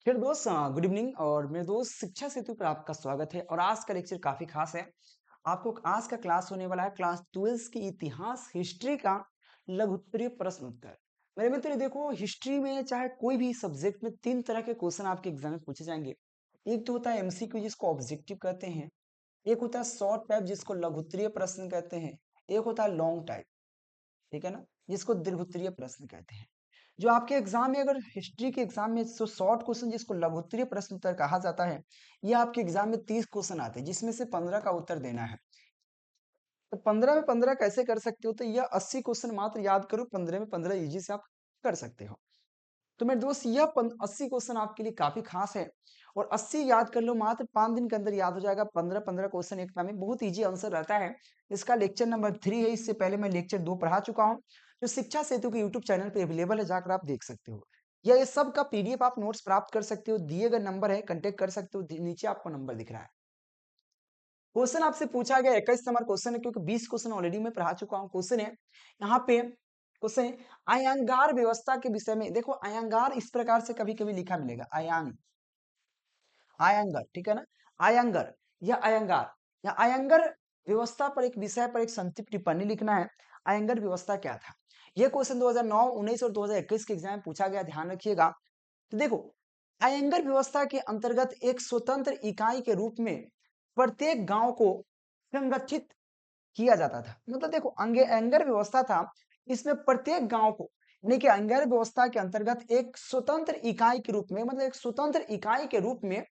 फिर दोस्त good evening और मेरे दोस्त शिक्षा सेतु पर आपका स्वागत है और आज का लेक्चर काफी खास है। आपको आज का क्लास होने वाला है क्लास 12 की इतिहास हिस्ट्री का लघु उत्तरीय प्रश्न उत्तर। मेरे मित्र देखो, हिस्ट्री में चाहे कोई भी सब्जेक्ट में तीन तरह के क्वेश्चन आपके एग्जाम में पूछे जाएंगे। एक तो होता है एमसीक्यू जिसको ऑब्जेक्टिव कहते हैं, एक होता है शॉर्ट टाइप जिसको लघु उत्तरीय प्रश्न कहते हैं, एक होता है लॉन्ग टाइप, ठीक है ना, जिसको दीर्घ उत्तरीय प्रश्न कहते हैं। जो आपके एग्जाम में, अगर हिस्ट्री के एग्जाम में जो शॉर्ट क्वेश्चन जिसको लघुत्तरीय प्रश्न उत्तर कहा जाता है, ये आपके एग्जाम में 30 क्वेश्चन आते हैं जिसमें से 15 का उत्तर देना है। तो 15 में 15 कैसे कर सकते हो, तो यह 80 क्वेश्चन मात्र याद करो, 15 में 15 इजी से आप कर सकते हो। तो मेरे दोस्त यह 80 क्वेश्चन आपके लिए काफी खास है और 80 याद कर लो, मात्र 5 दिन के अंदर याद हो जाएगा। 15-15 क्वेश्चन एक टाइम में, बहुत इजी आंसर रहता है। इसका लेक्चर नंबर 3 है, इससे पहले मैं लेक्चर 2 पढ़ा चुका हूँ, जो शिक्षा सेतु के यूट्यूब चैनल पे अवेलेबल है, जाकर आप देख सकते हो। या ये सब का पीडीएफ आप नोट्स प्राप्त कर सकते हो, दिए गए नंबर है, कांटेक्ट कर सकते हो, नीचे आपको नंबर दिख रहा है। क्वेश्चन आपसे पूछा गया 21 नंबर क्वेश्चन है, क्योंकि 20 क्वेश्चन ऑलरेडी मैं पढ़ा चुका हूँ। क्वेश्चन है यहाँ पे, क्वेश्चन है अयंगार व्यवस्था के विषय में। देखो, अयंगार इस प्रकार से कभी कभी लिखा मिलेगा, अयंगर, ठीक है ना, अयंगर या अयंगार, या अयंगर व्यवस्था पर एक विषय पर एक संक्षिप्त टिप्पणी लिखना है। अयंगर व्यवस्था क्या था? यह क्वेश्चन 2009, 19 और 2021 के एग्जाम में पूछा गया, ध्यान रखिएगा। तो देखो, अयंगर व्यवस्था के अंतर्गत एक स्वतंत्र इकाई के रूप में प्रत्येक गांव को संगठित किया जाता था। मतलब देखो, अयंगर व्यवस्था था, इसमें प्रत्येक गांव को, यानी कि अयंगर व्यवस्था के अंतर्गत एक स्वतंत्र इकाई के रूप में, मतलब एक स्वतंत्र इकाई के रूप में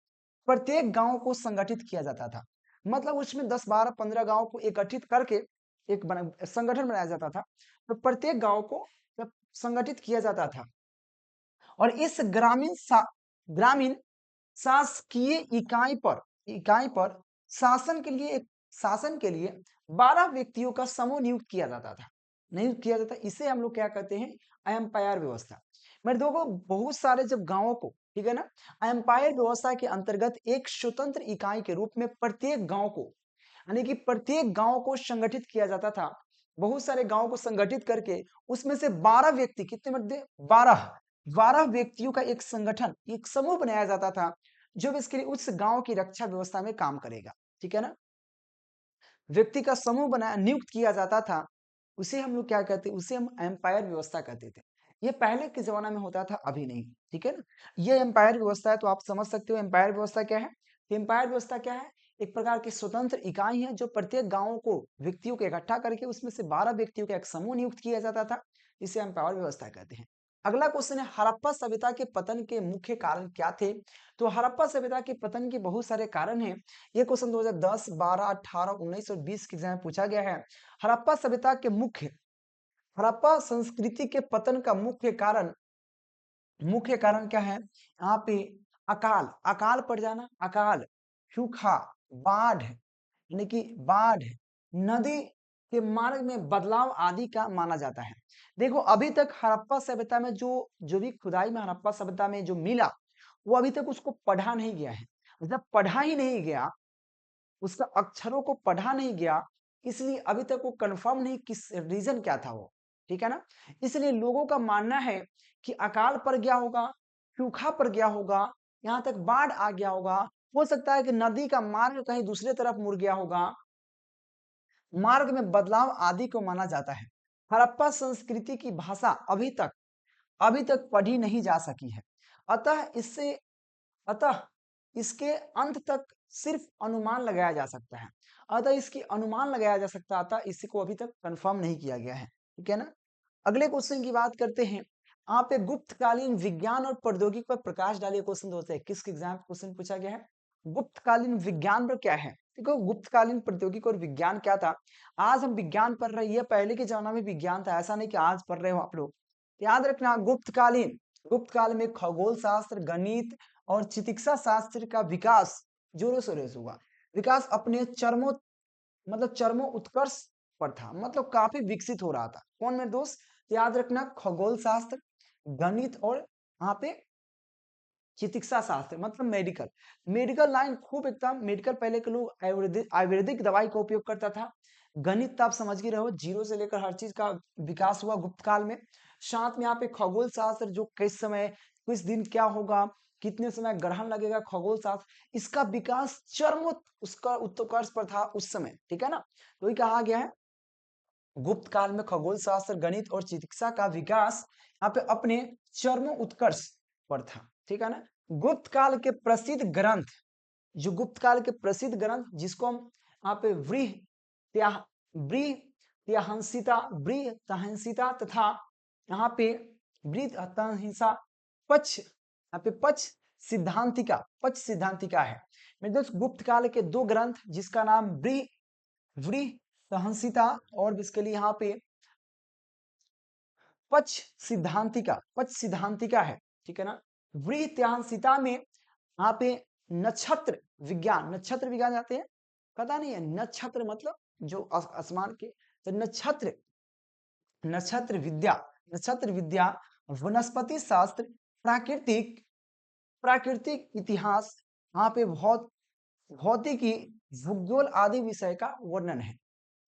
प्रत्येक गांव को संगठित किया जाता था। मतलब उसमें 10, 12, 15 गांव को एकत्रित करके एक संगठन बनाया जाता था। तो प्रत्येक गांव को जब संगठित किया जाता था, और इस ग्रामीण शासकीय इकाई पर शासन के लिए 12 व्यक्तियों का समूह नियुक्त किया जाता। इसे हम लोग क्या कहते हैं? एम्पायर व्यवस्था। मेरे दोस्तों, बहुत सारे जब गांवों को, ठीक है ना, एम्पायर व्यवस्था के अंतर्गत एक स्वतंत्र इकाई के रूप में प्रत्येक गांव को, यानी कि प्रत्येक गांव को संगठित किया जाता था। बहुत सारे गांव को संगठित करके उसमें से 12 व्यक्ति, कितने मध्य, 12 व्यक्तियों का एक संगठन, एक समूह बनाया जाता था, जो इसके लिए उस गांव की रक्षा व्यवस्था में काम करेगा, ठीक है ना। व्यक्ति का समूह बनाया, नियुक्त किया जाता था, उसे हम लोग क्या कहते हैं? उसे हम एम्पायर व्यवस्था कहते थे। ये पहले के जमाना में होता था, अभी नहीं, ठीक है ना। ये एम्पायर व्यवस्था है, तो आप समझ सकते हो एम्पायर व्यवस्था क्या है। एम्पायर व्यवस्था क्या है? एक प्रकार की स्वतंत्र इकाई है, जो प्रत्येक गांवों को, व्यक्तियों को इकट्ठा करके उसमें से 12 व्यक्तियों का एक समूह नियुक्त किया जाता था। इसे एम्पायर व्यवस्था कहते हैं। अगला क्वेश्चन है, हड़प्पा सभ्यता के पतन के मुख्य कारण क्या थे? तो हड़प्पा सभ्यता के पतन के बहुत सारे कारण हैं। ये क्वेश्चन 2010, 12, 18, 19 और 20 के एग्जाम में पूछा गया है। हड़प्पा सभ्यता के हड़प्पा संस्कृति के पतन का मुख्य कारण क्या है? यहाँ पे अकाल पड़ जाना, सूखा, बाढ़, यानी कि बाढ़, नदी के मार्ग में बदलाव आदि का माना जाता है। देखो, अभी तक हड़प्पा सभ्यता में जो भी खुदाई में हड़प्पा सभ्यता में जो मिला, वो अभी तक उसको पढ़ा नहीं गया है। मतलब पढ़ा ही नहीं गया, उसका अक्षरों को पढ़ा नहीं गया, इसलिए अभी तक वो कंफर्म नहीं किस रीजन क्या था वो, ठीक है ना। इसलिए लोगों का मानना है कि अकाल पड़ गया होगा, सूखा पड़ गया होगा, यहाँ तक बाढ़ आ गया होगा, हो सकता है कि नदी का मार्ग कहीं दूसरे तरफ मुड़ गया होगा, मार्ग में बदलाव आदि को माना जाता है। हड़प्पा संस्कृति की भाषा अभी तक पढ़ी नहीं जा सकी है। अतः इससे अतः इसके अंत तक सिर्फ अनुमान लगाया जा सकता है। अतः इसकी अनुमान लगाया जा सकता था, इसको अभी तक कंफर्म नहीं किया गया है, ठीक है ना। अगले क्वेश्चन की बात करते हैं। आप एक गुप्तकालीन विज्ञान और प्रौद्योगिकी पर प्रकाश डालिए, क्वेश्चन 2021 के एग्जाम क्वेश्चन पूछा गया है। गुप्तकालीन विज्ञान पर क्या है? देखो, गुप्तकालीन प्रौद्योगिकी और विज्ञान क्या था? आज हम विज्ञान पढ़ रहे हैं, पहले के जमाना में विज्ञान था, ऐसा नहीं कि आज पढ़ रहे हो आप लोग। याद रखना, गुप्त काल में खगोल शास्त्र, गणित और चिकित्सा शास्त्र का विकास जोरों शोरों से हुआ। विकास अपने चरमो उत्कर्ष पर था, मतलब काफी विकसित हो रहा था। कौन मेरे दोस्त? याद रखना, खगोल शास्त्र, गणित और यहाँ पे चिकित्सा शास्त्र, मतलब मेडिकल लाइन खूब एकदम। मेडिकल पहले के लोग आयुर्वेदिक दवाई का उपयोग करता था। गणित तो आप समझ ही रहे हो, जीरो से लेकर हर चीज का विकास हुआ गुप्त काल में। साथ में यहाँ पे खगोल शास्त्र, जो किस समय किस दिन क्या होगा, कितने समय ग्रहण लगेगा, खगोल शास्त्र, इसका विकास उसका उत्कर्ष पर था उस समय, ठीक है ना। तो ये कहा गया है गुप्त काल में खगोल शास्त्र, गणित और चिकित्सा का विकास यहाँ पे अपने चरम उत्कर्ष पर था, ठीक है ना। गुप्त काल के प्रसिद्ध ग्रंथ, जो गुप्त काल के प्रसिद्ध ग्रंथ जिसको हम यहाँ पे बृहत्तहंसिता तथा यहाँ पे बृहत्तहंसिता पक्ष सिद्धांतिका है। मेरे दोस्त गुप्त काल के दो ग्रंथ जिसका नाम बृहत्तहंसिता और इसके लिए यहाँ पे पक्ष सिद्धांतिका है, ठीक है ना। बृहत्तहंसिता में यहाँ पे नक्षत्र विज्ञान जाते हैं, पता नहीं है नक्षत्र मतलब जो आसमान के, तो नक्षत्र विद्या, वनस्पति शास्त्र, प्राकृतिक इतिहास, यहाँ पे भौतिकी, भूगोल आदि विषय का वर्णन है।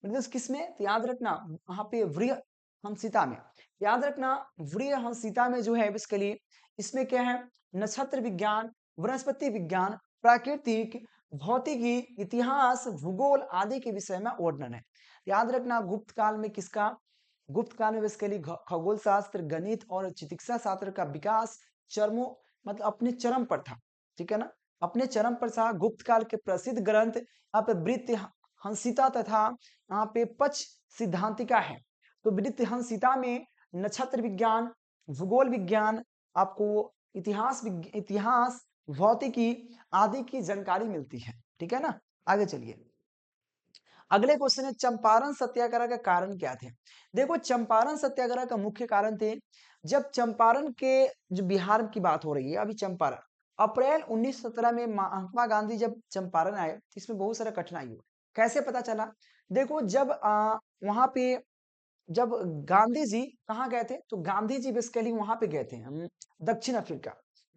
किसमें, तो याद रखना वहां पे वृहत्तहंसिता में, याद रखना वृहत्तहंसिता में जो है इसके लिए, इसमें क्या है, नक्षत्र विज्ञान, वनस्पति विज्ञान, प्राकृतिक, भौतिकी, इतिहास, भूगोल आदि के विषय में वर्णन है। याद रखना गुप्त काल में इसके लिए खगोल शास्त्र, गणित और चिकित्सा शास्त्र का विकास मतलब अपने चरम पर था, ठीक है ना, अपने चरम पर था। गुप्त काल के प्रसिद्ध ग्रंथ यहाँ पे बृहत्तहंसिता तथा यहाँ पे पक्ष सिद्धांतिका है। तो बृहत्तहंसिता में नक्षत्र विज्ञान, भूगोल विज्ञान, आपको इतिहास, भौतिकी आदि की जानकारी मिलती है, ठीक है ना। आगे चलिए, अगले क्वेश्चन है चंपारण सत्याग्रह का कारण क्या थे। देखो चंपारण सत्याग्रह का मुख्य कारण थे, जब चंपारण के, जो बिहार की बात हो रही है अभी, चंपारण अप्रैल 1917 में महात्मा गांधी जब चंपारण आए, इसमें बहुत सारा कठिनाई हुआ। कैसे पता चला, देखो जब वहां पे जब गांधी जी कहाँ गए थे, तो गांधी जी बेसिकली वहां पे गए थे दक्षिण अफ्रीका।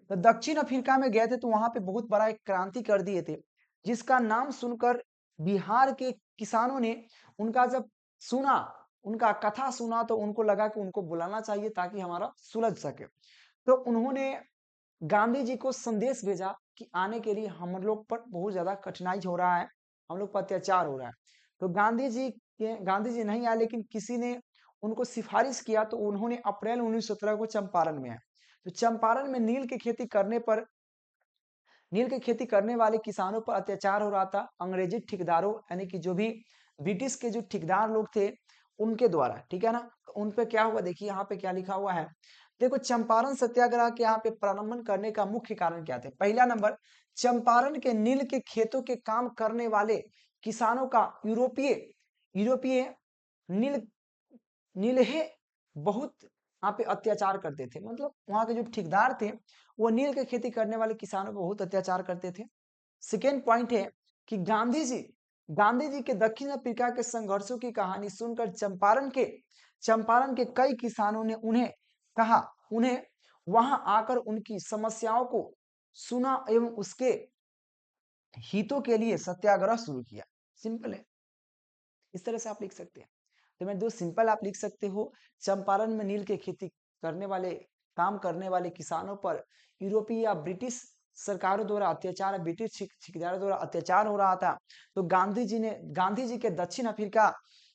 तो दक्षिण अफ्रीका में गए थे, तो वहां पे बहुत बड़ा एक क्रांति कर दिए थे, जिसका नाम सुनकर बिहार के किसानों ने उनका जब सुना, उनका कथा सुना, तो उनको लगा कि उनको बुलाना चाहिए ताकि हमारा सुलझ सके। तो उन्होंने गांधी जी को संदेश भेजा कि आने के लिए हम लोग पर बहुत ज्यादा कठिनाई हो रहा है, हम लोग पर अत्याचार हो रहा है। तो गांधी जी नहीं आए, लेकिन किसी ने उनको सिफारिश किया, तो उन्होंने अप्रैल 1917 को चंपारण में आए। तो चंपारण में नील की खेती करने वाले किसानों पर अत्याचार हो रहा था, अंग्रेजी ठेकेदारों यानी कि जो भी ब्रिटिश के जो ठेकेदार लोग थे उनके द्वारा, ठीक है ना। तो उन पे क्या हुआ, देखिए यहाँ पे क्या लिखा हुआ है, देखो चंपारण सत्याग्रह के यहाँ पे प्रारंभ करने का मुख्य कारण क्या थे। पहला नंबर, चंपारण के नील के खेतों के काम करने वाले किसानों का यूरोपीय नीलहे बहुत यहाँ पे अत्याचार करते थे, मतलब वहां के जो ठेकेदार थे वो नील की खेती करने वाले किसानों पर बहुत अत्याचार करते थे। सेकेंड पॉइंट है कि गांधी जी के दक्षिण अफ्रीका के संघर्षों की कहानी सुनकर चंपारण के कई किसानों ने उन्हें वहां आकर उनकी समस्याओं को सुना एवं उसके हितों के लिए सत्याग्रह शुरू किया। सिंपल है, इस तरह से आप लिख सकते हैं। तो मैं दो सिंपल आप लिख सकते हो, चंपारण में नील की खेती काम करने वाले किसानों पर यूरोपीय या ब्रिटिश सरकारों द्वारा अत्याचार, ब्रिटिश ठेकेदारों द्वारा अत्याचार हो रहा था। तो गांधी जी के दक्षिण अफ्रीका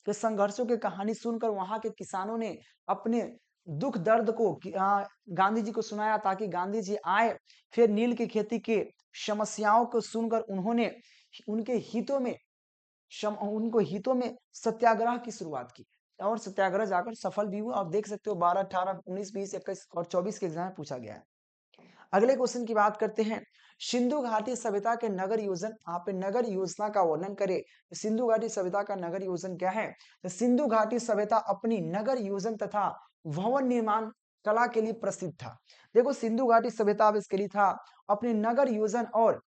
के संघर्षों की कहानी सुनकर वहां के किसानों ने अपने दुख दर्द को गांधी जी को सुनाया, ताकि गांधी जी आए, फिर नील की खेती के समस्याओं को सुनकर उन्होंने उनको हितों में सत्याग्रह की शुरुआत की, और सत्याग्रह जाकर सफल भी हुआ। आप देख सकते हो 12, 18, 19, 20, 21 और 24 के एग्जाम में पूछा गया है। अगले क्वेश्चन की बात करते हैं, सिंधु घाटी सभ्यता के नगर योजन, यहाँ पे नगर योजना का वर्णन करें। सिंधु घाटी सभ्यता का नगर योजन क्या है, तो सिंधु घाटी सभ्यता अपनी नगर योजन तथा भवन निर्माण कला के लिए प्रसिद्ध था। देखो सिंधु घाटी सभ्यता इसके लिए था अपने नगर योजन, और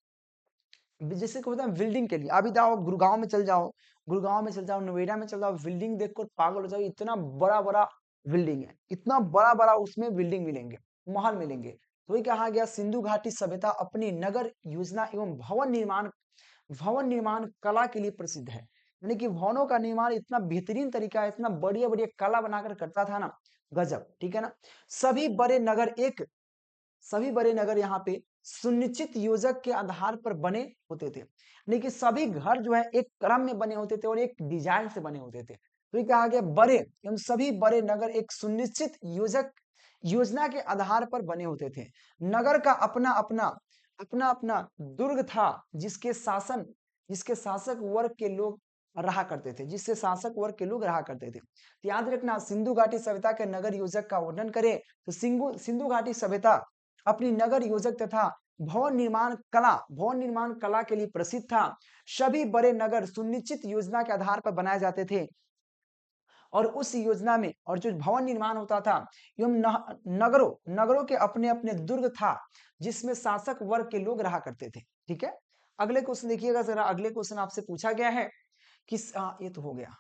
जैसे को बिल्डिंग के लिए, अभी जाओ गुड़गांव में चल जाओ, नोएडा में चल जाओ, बिल्डिंग देखकर पागल हो जाओ, इतना बड़ा बड़ा बिल्डिंग है, इतना बड़ा बड़ा उसमें बिल्डिंग मिलेंगे, महल मिलेंगे। तो ये कहा गया सिंधु घाटी सभ्यता अपनी नगर योजना एवं भवन निर्माण कला के लिए प्रसिद्ध है। यानी कि भवनों का निर्माण इतना बेहतरीन तरीका है, इतना बढ़िया बढ़िया कला बनाकर करता था ना, गजब, ठीक है ना। सभी बड़े नगर सभी बड़े नगर यहाँ पे सुनिश्चित योजक के आधार पर बने होते थे, लेकिन सभी घर जो है एक क्रम में बने होते थे और एक डिजाइन से बने होते थे। तो ये कहा गया बड़े एवं सभी बड़े नगर एक सुनिश्चित योजक योजना के आधार पर बने होते थे। नगर का अपना अपना अपना अपना दुर्ग था, जिसके शासक वर्ग के लोग रहा करते थे, जिससे शासक वर्ग के लोग रहा करते थे। तो याद रखना, सिंधु घाटी सभ्यता के नगर योजक का वर्णन करें तो सिंधु घाटी सभ्यता अपनी नगर योजक तथा भवन निर्माण कला के लिए प्रसिद्ध था। सभी बड़े नगर सुनिश्चित योजना के आधार पर बनाए जाते थे और उस योजना में और जो भवन निर्माण होता था एवं नगरों के अपने अपने दुर्ग था, जिसमें शासक वर्ग के लोग रहा करते थे। ठीक है, अगले क्वेश्चन देखिएगा जरा। अगले क्वेश्चन आपसे पूछा गया है कि ये तो हो गया।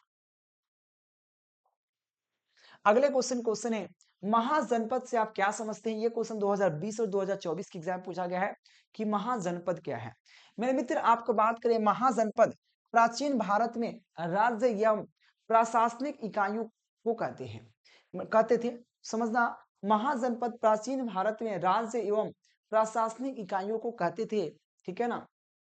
अगले क्वेश्चन है महाजनपद से आप क्या समझते हैं। ये क्वेश्चन 2020 और 2024 के एग्जाम पूछा गया है कि महाजनपद क्या है। मेरे मित्र, आपको बात करें महाजनपद प्राचीन भारत में राज्य एवं प्रशासनिक इकाइयों को कहते थे। समझना, महाजनपद प्राचीन भारत में राज्य एवं प्रशासनिक इकाइयों को कहते थे। ठीक है ना।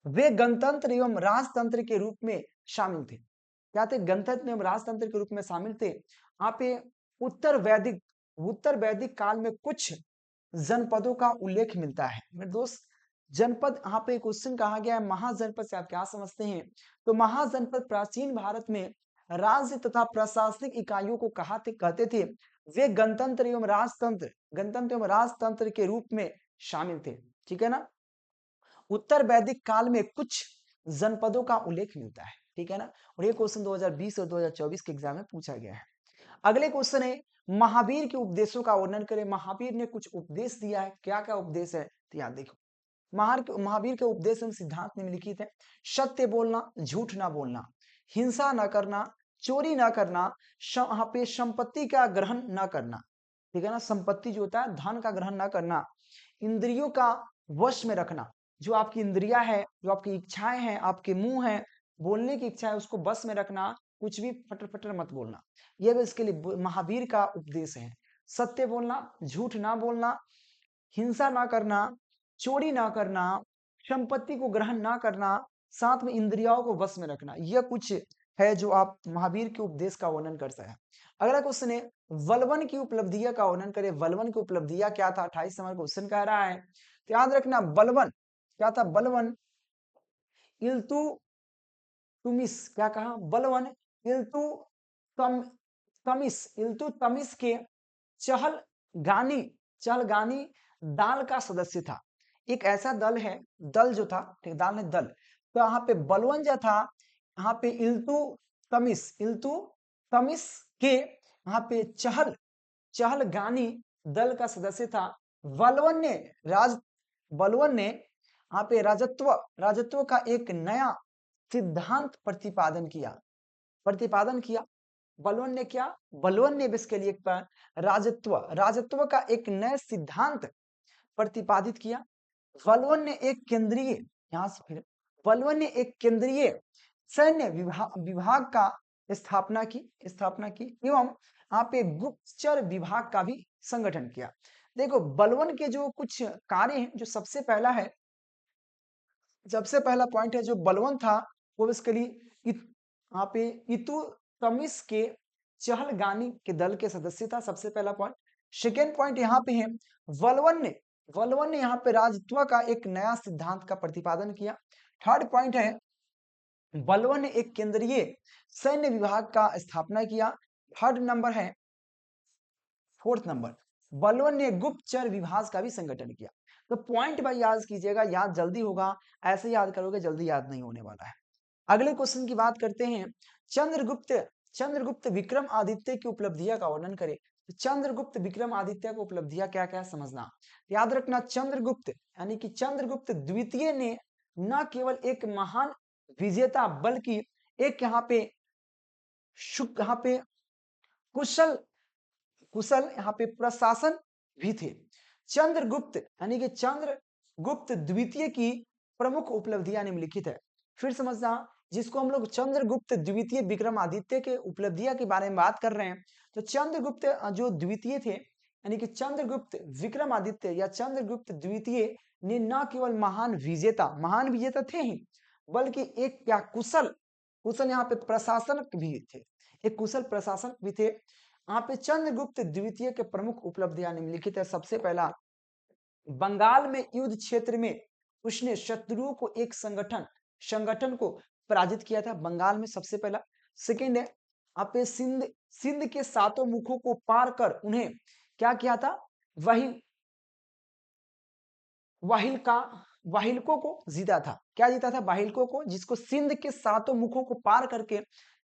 वे गणतंत्र एवं राजतंत्र के रूप में शामिल थे। क्या थे? गणतंत्र एवं राजतंत्र के रूप में शामिल थे। यहाँ पे उत्तर वैदिक काल में कुछ जनपदों का उल्लेख मिलता है। मेरे दोस्त, जनपद यहाँ पे क्वेश्चन कहा गया है महाजनपद से आप क्या समझते हैं। तो महाजनपद प्राचीन भारत में राज्य तथा प्रशासनिक इकाइयों को कहते थे। वे गणतंत्र एवं राजतंत्र के रूप में शामिल थे। ठीक है ना। उत्तर वैदिक काल में कुछ जनपदों का उल्लेख मिलता है। ठीक है ना। और ये क्वेश्चन 2020 और 2024 के एग्जाम में पूछा गया है। अगले क्वेश्चन है महावीर के उपदेशों का वर्णन करें। महावीर ने कुछ उपदेश दिया है। क्या क्या उपदेश है, तो याद देखो। महावीर के उपदेश एवं सिद्धांत निम्नलिखित है। सत्य बोलना, झूठ ना बोलना, हिंसा न करना, चोरी न करना, यहाँ पे संपत्ति का ग्रहण न करना। ठीक है ना। संपत्ति जो होता है, धन का ग्रहण न करना, इंद्रियों का वश में रखना। जो आपकी इंद्रिया है, जो आपकी इच्छाएं हैं, आपके मुंह है, बोलने की इच्छा है, उसको बस में रखना। कुछ भी फटर फटर मत बोलना। यह भी इसके लिए महावीर का उपदेश है। सत्य बोलना, झूठ ना बोलना, हिंसा ना करना, चोरी ना करना, संपत्ति को ग्रहण ना करना, साथ में इंद्रियों को वश में रखना। यह कुछ है जो आप महावीर के उपदेश का वर्णन कर सकते हैं। अगला क्वेश्चन है बलवन की उपलब्धियां का वर्णन करें। बलवन की उपलब्धियां क्या था। 28 नंबर क्वेश्चन कह रहा है। तो याद रखना, बलवन क्या था। बलवन इल्तुतमिश, क्या कहा। बलवन इल्तुतमिश के चहलगानी दाल का सदस्य था। एक ऐसा दल है, दल जो था, ठीक, दाल ने दल। तो यहाँ पे बलवन जो था, यहाँ पे इल्तुतमिश के यहाँ पे चहलगानी दल का सदस्य था। बलवन ने यहाँ पे राजत्व का एक नया सिद्धांत प्रतिपादन किया। बलवन ने बेसिकली एक राजत्व का एक नया सिद्धांत प्रतिपादित किया। बलवन ने एक केंद्रीय सैन्य विभाग का स्थापना की एवं यहाँ पे गुप्तचर विभाग का भी संगठन किया। देखो, बलवन के जो कुछ कार्य हैं, जो सबसे पहला पॉइंट है, जो बलवन था वो बेसिकली यहाँ पे इल्तुतमिश के चहलगानी के दल के सदस्य था। सबसे पहला पॉइंट। सेकेंड पॉइंट यहाँ पे है, बलवन ने यहाँ पे राजत्व का एक नया सिद्धांत का प्रतिपादन किया। थर्ड पॉइंट है, बलवन ने एक केंद्रीय सैन्य विभाग का स्थापना किया। थर्ड नंबर है, फोर्थ नंबर, बलवन ने गुप्तचर विभाग का भी संगठन किया। तो पॉइंट भाई याद कीजिएगा, याद जल्दी होगा। ऐसे याद करोगे जल्दी याद नहीं होने वाला है। अगले क्वेश्चन की बात करते हैं। चंद्रगुप्त विक्रम आदित्य की उपलब्धियां का वर्णन करें। तो चंद्रगुप्त विक्रम आदित्य की उपलब्धियां क्या क्या समझना। याद रखना, चंद्रगुप्त यानी कि चंद्रगुप्त द्वितीय ने न केवल एक महान विजेता बल्कि एक यहाँ पे कुशल यहाँ पे प्रशासन भी थे। चंद्रगुप्त यानी कि चंद्रगुप्त द्वितीय की प्रमुख उपलब्धियां निम्नलिखित है। फिर समझना, जिसको हम लोग चंद्रगुप्त द्वितीय विक्रमादित्य के उपलब्धियां के बारे में बात कर रहे हैं, तो चंद्रगुप्त जो द्वितीय थे यानी कि चंद्रगुप्त विक्रमादित्य या चंद्रगुप्त द्वितीय ने न केवल महान विजेता थे ही, बल्कि एक क्या कुशल कुशल यहाँ पे प्रशासक भी थे, एक कुशल प्रशासक भी थे। यहाँ पे चंद्रगुप्त द्वितीय के प्रमुख उपलब्धियां निम्नलिखित है। सबसे पहला, बंगाल में युद्ध क्षेत्र में उसने शत्रुओं को एक संगठन को पराजित किया था, बंगाल में सबसे पहला। सेकेंड है, आप सिंध के सातों मुखों को पार कर उन्हें क्या किया था, वाहिलकों को जीता था। क्या जीता था, वाहिलकों को, जिसको सिंध के सातों मुखों को पार करके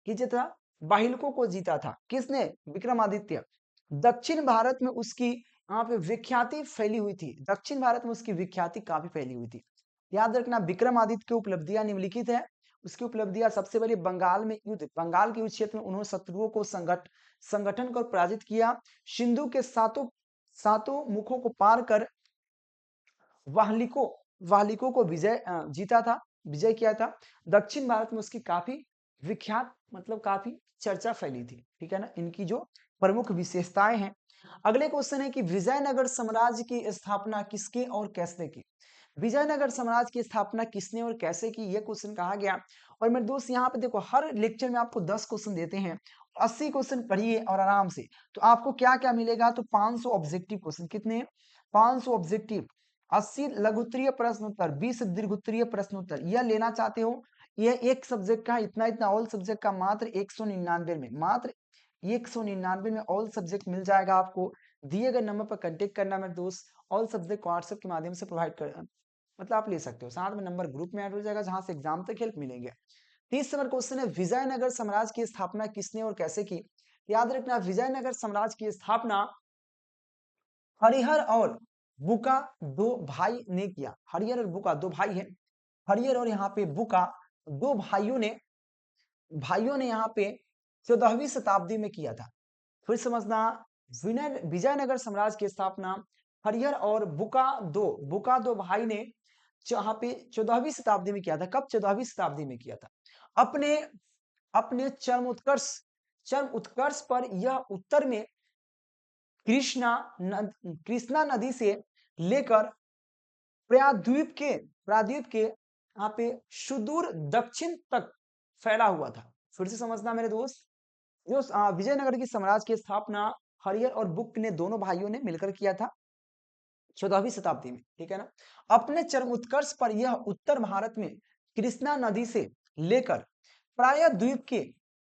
जीता था, वाहिलकों को जीता था। किसने, विक्रमादित्य। दक्षिण भारत में उसकी यहाँ पे विख्याति फैली हुई थी, दक्षिण भारत में उसकी विख्याति काफी फैली हुई थी। याद रखना, विक्रमादित्य की उपलब्धियां निम्नलिखित है। उसकी उपलब्धियां, सबसे पहले बंगाल के युद्ध क्षेत्र में उन्होंने शत्रुओं को संगठन कर पराजित किया। सिंधु के सातों मुखों को पार कर वाहलिकों को विजय किया था। दक्षिण भारत में उसकी काफी विख्यात मतलब काफी चर्चा फैली थी। ठीक है ना, इनकी जो प्रमुख विशेषताएं हैं। अगले क्वेश्चन है कि विजयनगर साम्राज्य की स्थापना किसके और कैसे की। विजयनगर साम्राज्य की स्थापना किसने और कैसे की, यह क्वेश्चन कहा गया। और मेरे दोस्त यहाँ पे देखो, हर लेक्चर में आपको 10 क्वेश्चन देते हैं, 80 क्वेश्चन पढ़िए और आराम से, तो आपको क्या क्या मिलेगा, तो 500 ऑब्जेक्टिव क्वेश्चन। कितने, 500 ऑब्जेक्टिव, 80 लघुत्तरीय प्रश्न उत्तर, 20 दीर्घोत्तरीय प्रश्न उत्तर। यह लेना चाहते हो, यह एक सब्जेक्ट का इतना ऑल सब्जेक्ट का मात्र 199 में, मात्र 199 में ऑल सब्जेक्ट मिल जाएगा आपको। दिए गए नंबर पर कांटेक्ट करना मेरे दोस्त, ऑल सब्जेक्ट व्हाट्सएप के माध्यम से प्रोवाइड कर मतलब आप ले सकते हो। साथ में नंबर ग्रुप में ऐड हो जाएगा, जहां से एग्जाम तक हेल्प मिलेंगे। 30 नंबर क्वेश्चन है, विजयनगर साम्राज्य की स्थापना किसने और कैसे की। याद रखना, विजयनगर साम्राज्य की स्थापना हरिहर और बुका दो भाई ने किया। हरिहर और बुका दो भाई हैं, हरिहर और यहाँ पे बुका दो भाइयों ने यहाँ पे 14वीं शताब्दी में किया था। फिर समझना, विजयनगर साम्राज्य की स्थापना हरिहर और बुका दो भाई ने जहाँ पे 14वीं शताब्दी में किया था। कब, 14वीं शताब्दी में किया था। अपने अपने चरम उत्कर्ष पर यह उत्तर में कृष्णा नदी से लेकर प्रायद्वीप के यहाँ पे सुदूर दक्षिण तक फैला हुआ था। फिर से समझना मेरे दोस्त, जो विजयनगर की साम्राज्य की स्थापना हरिहर और बुक ने दोनों भाइयों ने मिलकर किया था 14वीं शताब्दी में। ठीक है ना। अपने चरम उत्कर्ष पर यह उत्तर भारत में कृष्णा नदी से लेकर प्रायद्वीप के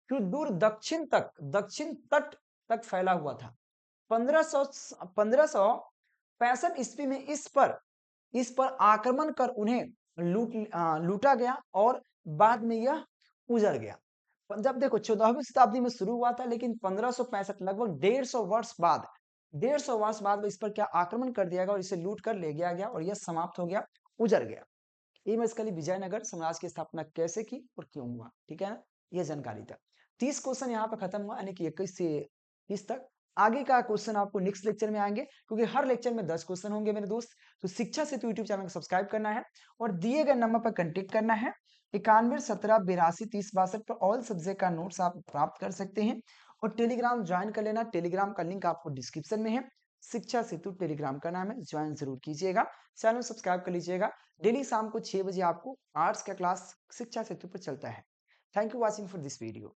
सुदूर दक्षिण तट तक फैला हुआ था। 1565 ईस्वी में इस पर आक्रमण कर उन्हें लूटा गया और बाद में यह उजड़ गया। जब देखो 14वीं शताब्दी में शुरू हुआ था, लेकिन 1565 लगभग 150 वर्ष बाद इस पर क्या आक्रमण कर दिया गया और इसे लूट कर ले गया और यह समाप्त हो गया, उजड़ गया। ये बेसिकली विजयनगर साम्राज्य की स्थापना कैसे की और क्यों हुआ। ठीक है ना, यह जानकारी था। 30 क्वेश्चन यहाँ पे खत्म हुआ, यानी कि 21 से 30 तक। आगे का क्वेश्चन आपको नेक्स्ट लेक्चर में आएंगे, क्योंकि हर लेक्चर में 10 क्वेश्चन होंगे मेरे दोस्त। तो शिक्षा सेतु यूट्यूब चैनल को सब्सक्राइब करना है और दिए गए नंबर पर कांटेक्ट करना है। 91 17 82 30 62 पर ऑल सब्जेक्ट का नोट्स आप प्राप्त कर सकते हैं। और टेलीग्राम ज्वाइन कर लेना, टेलीग्राम का लिंक आपको डिस्क्रिप्शन में है। शिक्षा सेतु टेलीग्राम का नाम है, ज्वाइन जरूर कीजिएगा, चैनल सब्सक्राइब कर लीजिएगा। डेली शाम को 6 बजे आपको आर्ट्स का क्लास शिक्षा सेतु पर चलता है। Thank you watching for this video.